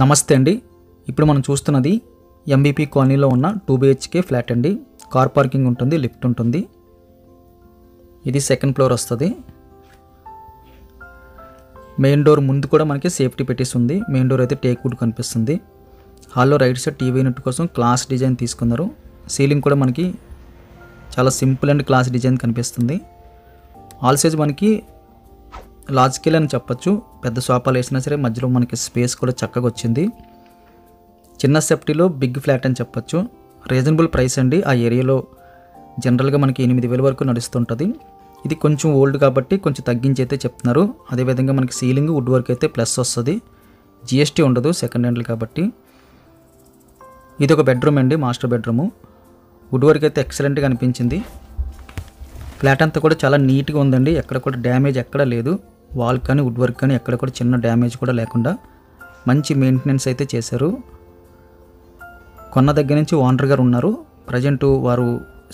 నమస్తే అండి. ఇప్పుడు మనం చూస్తున్నది ఎంబీపీ కాలనీలో ఉన్న 2 BHK ఫ్లాట్ అండి. కార్ పార్కింగ్ ఉంటుంది, లిఫ్ట్ ఉంటుంది. ఇది సెకండ్ ఫ్లోర్ వస్తుంది. మెయిన్ డోర్ ముందు కూడా మనకి సేఫ్టీ పెట్టేసి ఉంది. మెయిన్ డోర్ అయితే టేక్ వుడ్ కనిపిస్తుంది. హాల్లో రైట్ సైడ్ టీవీ యూనిట్ కోసం క్లాస్ డిజైన్ తీసుకున్నారు. సీలింగ్ కూడా మనకి చాలా సింపుల్ అండ్ క్లాస్ డిజైన్ కనిపిస్తుంది. ఆల్ సైజ్ మనకి లార్జ్ స్కేల్ అని చెప్పొచ్చు. పెద్ద సోఫాలు వేసినా సరే మధ్యలో మనకి స్పేస్ కూడా చక్కగా వచ్చింది. చిన్న సేఫ్టీలో బిగ్ ఫ్లాట్ అని చెప్పొచ్చు. రీజనబుల్ ప్రైస్ అండి. ఆ ఏరియాలో జనరల్గా మనకి 8,000 వరకు నడుస్తుంటుంది. ఇది కొంచెం ఓల్డ్ కాబట్టి కొంచెం తగ్గించి అయితే చెప్తున్నారు. అదేవిధంగా మనకి సీలింగ్ వుడ్ వర్క్ అయితే ప్లస్ వస్తుంది. GST ఉండదు, సెకండ్ హ్యాండ్ కాబట్టి. ఇది ఒక బెడ్రూమ్ అండి, మాస్టర్ బెడ్రూము. వుడ్ వర్క్ అయితే ఎక్సలెంట్గా అనిపించింది. ఫ్లాట్ అంతా కూడా చాలా నీట్గా ఉందండి. ఎక్కడ కూడా డ్యామేజ్ ఎక్కడ లేదు. వాల్ కానీ వుడ్ వర్క్ కానీ ఎక్కడ కూడా చిన్న డ్యామేజ్ కూడా లేకుండా మంచి మెయింటెనెన్స్ అయితే చేశారు. కొన్న దగ్గర నుంచి ఓనర్ గారు ఉన్నారు. ప్రజెంట్ వారు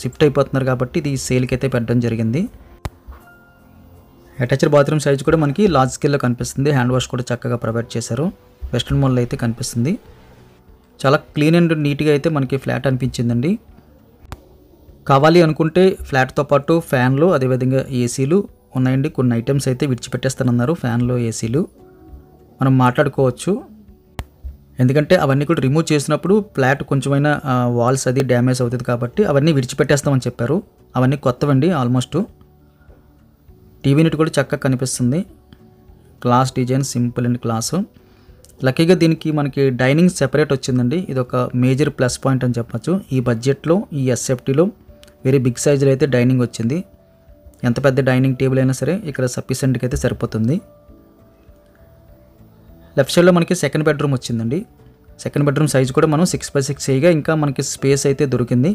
షిఫ్ట్ అయిపోతున్నారు కాబట్టి ఇది సేల్కి అయితే పెట్టడం జరిగింది. అటాచ్డ్ బాత్రూమ్ సైజ్ కూడా మనకి లార్జ్ స్కేల్లో కనిపిస్తుంది. హ్యాండ్ వాష్ కూడా చక్కగా ప్రొవైడ్ చేశారు. వెస్ట్రన్ మోడ్లో అయితే కనిపిస్తుంది. చాలా క్లీన్ అండ్ నీట్గా అయితే మనకి ఫ్లాట్ అనిపించిందండి. కావాలి అనుకుంటే ఫ్లాట్తో పాటు ఫ్యాన్లు అదేవిధంగా ఏసీలు ఉన్నాయండి. కొన్ని ఐటమ్స్ అయితే విడిచిపెట్టేస్తానన్నారు. ఫ్యాన్లు, ఏసీలు మనం మాట్లాడుకోవచ్చు. ఎందుకంటే అవన్నీ కూడా రిమూవ్ చేసినప్పుడు ఫ్లాట్ కొంచెమైనా వాల్స్ అది డ్యామేజ్ అవుతుంది కాబట్టి అవన్నీ విడిచిపెట్టేస్తామని చెప్పారు. అవన్నీ కొత్తవండి ఆల్మోస్ట్. టీవీ యూనిట్ కూడా చక్కగా కనిపిస్తుంది. Class design, simple and class. లక్కీగా దీనికి మనకి డైనింగ్ సెపరేట్ వచ్చిందండి. ఇది ఒక మేజర్ ప్లస్ పాయింట్ అని చెప్పచ్చు. ఈ బడ్జెట్లో ఈ SFTలో వెరీ బిగ్ సైజులో అయితే డైనింగ్ వచ్చింది. ఎంత పెద్ద డైనింగ్ టేబుల్ అయినా సరే ఇక్కడ సఫిషియెంట్గా అయితే సరిపోతుంది. లెఫ్ట్ సైడ్లో మనకి సెకండ్ బెడ్రూమ్ వచ్చిందండి. సెకండ్ బెడ్రూమ్ సైజ్ కూడా మనం 6x6 చేయగా ఇంకా మనకి స్పేస్ అయితే దొరికింది.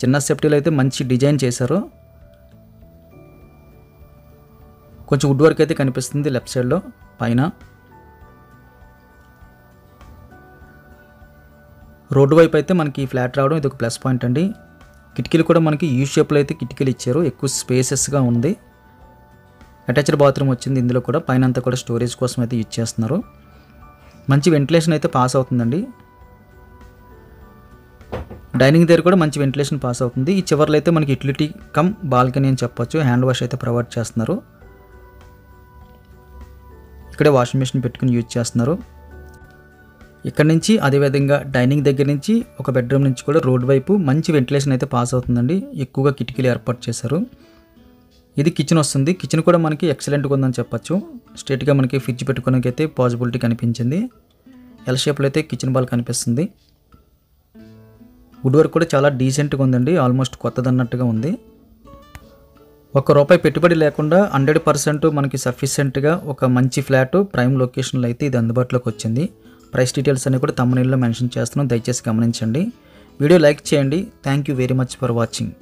చిన్న సేఫ్టీలో అయితే మంచి డిజైన్ చేశారు. కొంచెం వుడ్ వర్క్ అయితే కనిపిస్తుంది లెఫ్ట్ సైడ్లో పైన. రోడ్డు వైపు అయితే మనకి ఈ ఫ్లాట్ రావడం ఇది ఒక ప్లస్ పాయింట్ అండి. కిటికీలు కూడా మనకి యూ షేప్లో అయితే కిటికీలు ఇచ్చారు. ఎక్కువ స్పేసెస్గా ఉంది. అటాచ్డ్ బాత్రూమ్ వచ్చింది. ఇందులో కూడా పైన అంతా కూడా స్టోరేజ్ కోసం అయితే యూజ్ చేస్తున్నారు. మంచి వెంటిలేషన్ అయితే పాస్ అవుతుందండి. డైనింగ్ దగ్గర కూడా మంచి వెంటిలేషన్ పాస్ అవుతుంది. ఈ చివర్లో అయితే మనకి యూటిలిటీ కమ్ బాల్కనీ అని చెప్పొచ్చు. హ్యాండ్ వాష్ అయితే ప్రొవైడ్ చేస్తున్నారు. ఇక్కడే వాషింగ్ మెషిన్ పెట్టుకుని యూజ్ చేస్తున్నారు. ఇక్కడ నుంచి అదేవిధంగా డైనింగ్ దగ్గర నుంచి ఒక బెడ్రూమ్ నుంచి కూడా రోడ్ వైపు మంచి వెంటిలేషన్ అయితే పాస్ అవుతుందండి. ఎక్కువగా కిటికీలు ఏర్పాటు చేశారు. ఇది కిచెన్ వస్తుంది. కిచెన్ కూడా మనకి ఎక్సలెంట్గా ఉందని చెప్పొచ్చు. స్ట్రేట్గా మనకి ఫ్రిడ్జ్ పెట్టుకోవడానికి అయితే పాసిబిలిటీ కనిపించింది. ఎల్ షేప్లో అయితే కిచెన్ బాల్ కనిపిస్తుంది. వుడ్ వర్క్ కూడా చాలా డీసెంట్గా ఉందండి. ఆల్మోస్ట్ కొత్తదన్నట్టుగా ఉంది. ₹1 పెట్టుబడి లేకుండా 100% మనకి సఫిషియెంట్గా ఒక మంచి ఫ్లాట్ ప్రైమ్ లొకేషన్లో అయితే ఇది అందుబాటులోకి వచ్చింది. ప్రైస్ డీటెయిల్స్ అన్ని కూడా thumbnail లో మెన్షన్ చేస్తున్నాను. దయచేసి గమనించండి. వీడియో లైక్ చేయండి. Thank you very much for watching.